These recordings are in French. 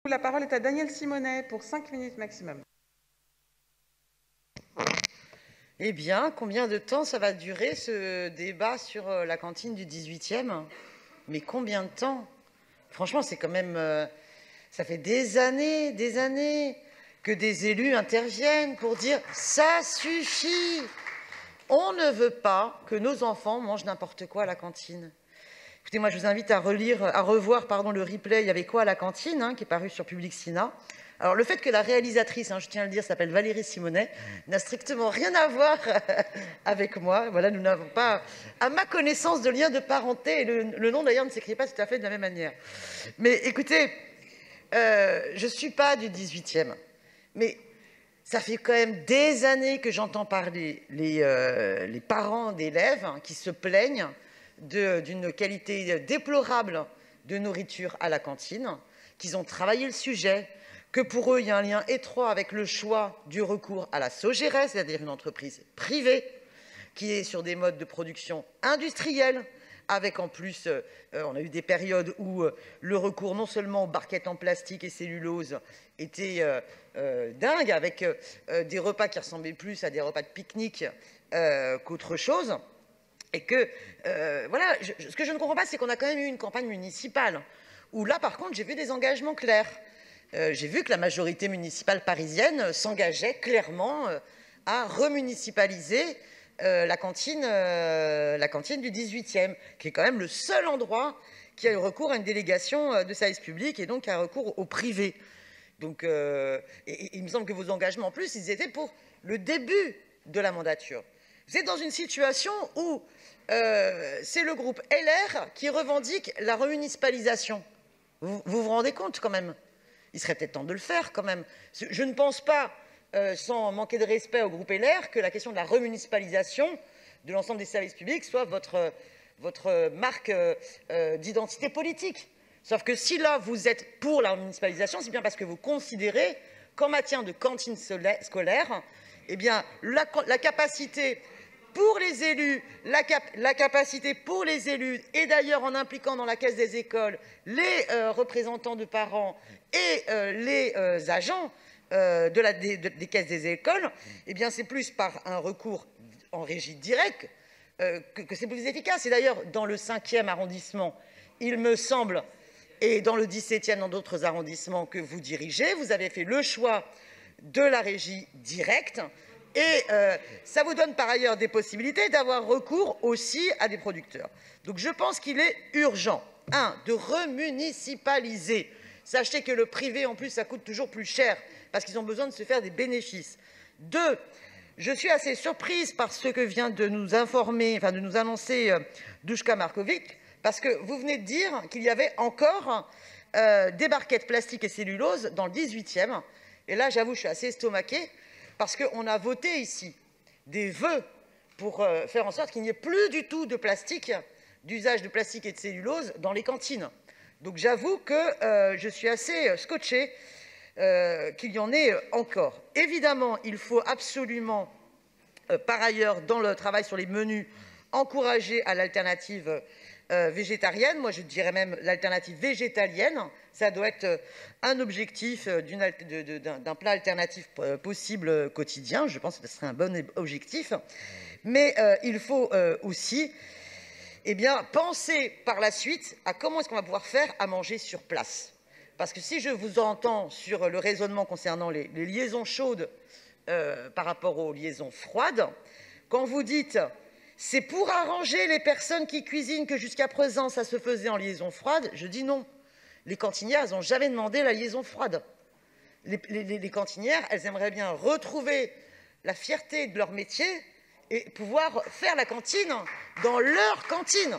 La parole est à Daniel Simonet pour 5 minutes maximum. Eh bien, combien de temps ça va durer ce débat sur la cantine du 18e? Mais combien de temps? Franchement, c'est quand même... ça fait des années que des élus interviennent pour dire « ça suffit ». On ne veut pas que nos enfants mangent n'importe quoi à la cantine. Écoutez, moi, je vous invite à revoir le replay « Il y avait quoi à la cantine » qui est paru sur Public Sénat. Alors, le fait que la réalisatrice, je tiens à le dire, s'appelle Valérie Simonet, n'a strictement rien à voir avec moi. Voilà, nous n'avons pas, à ma connaissance, de lien de parenté. Et le nom, d'ailleurs, ne s'écrit pas tout à fait de la même manière. Mais écoutez, je ne suis pas du 18e. Mais ça fait quand même des années que j'entends parler les parents d'élèves qui se plaignent d'une qualité déplorable de nourriture à la cantine, qu'ils ont travaillé le sujet, que pour eux, il y a un lien étroit avec le choix du recours à la Sogérès, c'est-à-dire une entreprise privée qui est sur des modes de production industriels, avec en plus, on a eu des périodes où le recours non seulement aux barquettes en plastique et cellulose était dingue, avec des repas qui ressemblaient plus à des repas de pique-nique qu'autre chose. Et que, voilà, ce que je ne comprends pas, c'est qu'on a quand même eu une campagne municipale, où là, par contre, j'ai vu des engagements clairs. J'ai vu que la majorité municipale parisienne s'engageait clairement à remunicipaliser la cantine du 18e, qui est quand même le seul endroit qui a eu recours à une délégation de service public et donc à recours au privé. Donc, il me semble que vos engagements, en plus, ils étaient pour le début de la mandature. Vous êtes dans une situation où c'est le groupe LR qui revendique la remunicipalisation. Vous vous rendez compte quand même? Il serait peut-être temps de le faire quand même. Je ne pense pas, sans manquer de respect au groupe LR, que la question de la remunicipalisation de l'ensemble des services publics soit votre marque d'identité politique. Sauf que si là, vous êtes pour la remunicipalisation, c'est bien parce que vous considérez qu'en matière de cantine scolaire, eh bien, la capacité pour les élus, et d'ailleurs en impliquant dans la caisse des écoles les représentants de parents et les agents des caisses des écoles, eh bien c'est plus par un recours en régie directe que c'est plus efficace. Et d'ailleurs, dans le 5e arrondissement, il me semble, et dans le 17e, dans d'autres arrondissements que vous dirigez, vous avez fait le choix de la régie directe. Et ça vous donne par ailleurs des possibilités d'avoir recours aussi à des producteurs. Donc je pense qu'il est urgent, de remunicipaliser. Sachez que le privé, en plus, ça coûte toujours plus cher parce qu'ils ont besoin de se faire des bénéfices. 2, je suis assez surprise par ce que vient de nous annoncer Duška Marković, parce que vous venez de dire qu'il y avait encore des barquettes plastique et cellulose dans le 18e. Et là, j'avoue, je suis assez estomaquée, parce qu'on a voté ici des vœux pour faire en sorte qu'il n'y ait plus du tout de plastique, d'usage de plastique et de cellulose dans les cantines. Donc j'avoue que je suis assez scotchée qu'il y en ait encore. Évidemment, il faut absolument, par ailleurs, dans le travail sur les menus, encourager à l'alternative végétarienne. Moi, je dirais même l'alternative végétalienne. Ça doit être un objectif d'un plat alternatif possible quotidien. Je pense que ce serait un bon objectif. Mais il faut aussi penser par la suite à comment est-ce qu'on va pouvoir faire à manger sur place. Parce que si je vous entends sur le raisonnement concernant les liaisons chaudes par rapport aux liaisons froides, quand vous dites « c'est pour arranger les personnes qui cuisinent que jusqu'à présent ça se faisait en liaison froide », je dis non. Les cantinières, elles n'ont jamais demandé la liaison froide. Les cantinières, elles aimeraient bien retrouver la fierté de leur métier et pouvoir faire la cantine dans leur cantine.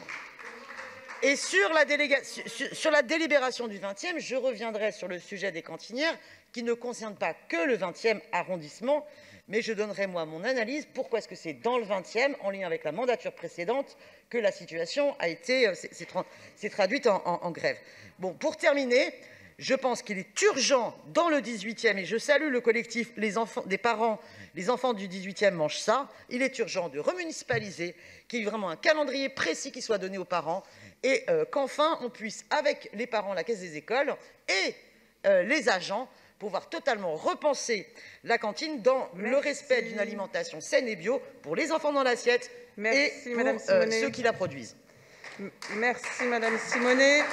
Et sur la délibération du 20e, je reviendrai sur le sujet des cantinières qui ne concerne pas que le 20e arrondissement, mais je donnerai moi mon analyse. Pourquoi est-ce que c'est dans le 20e, en lien avec la mandature précédente, que la situation s'est traduite en grève. Bon, pour terminer, je pense qu'il est urgent dans le 18e, et je salue le collectif les enfants du 18e mangent ça, il est urgent de remunicipaliser, qu'il y ait vraiment un calendrier précis qui soit donné aux parents, et qu'enfin on puisse, avec les parents, la caisse des écoles et les agents, pouvoir totalement repenser la cantine dans le respect d'une alimentation saine et bio pour les enfants dans l'assiette et pour ceux qui la produisent. Merci Madame Simonet.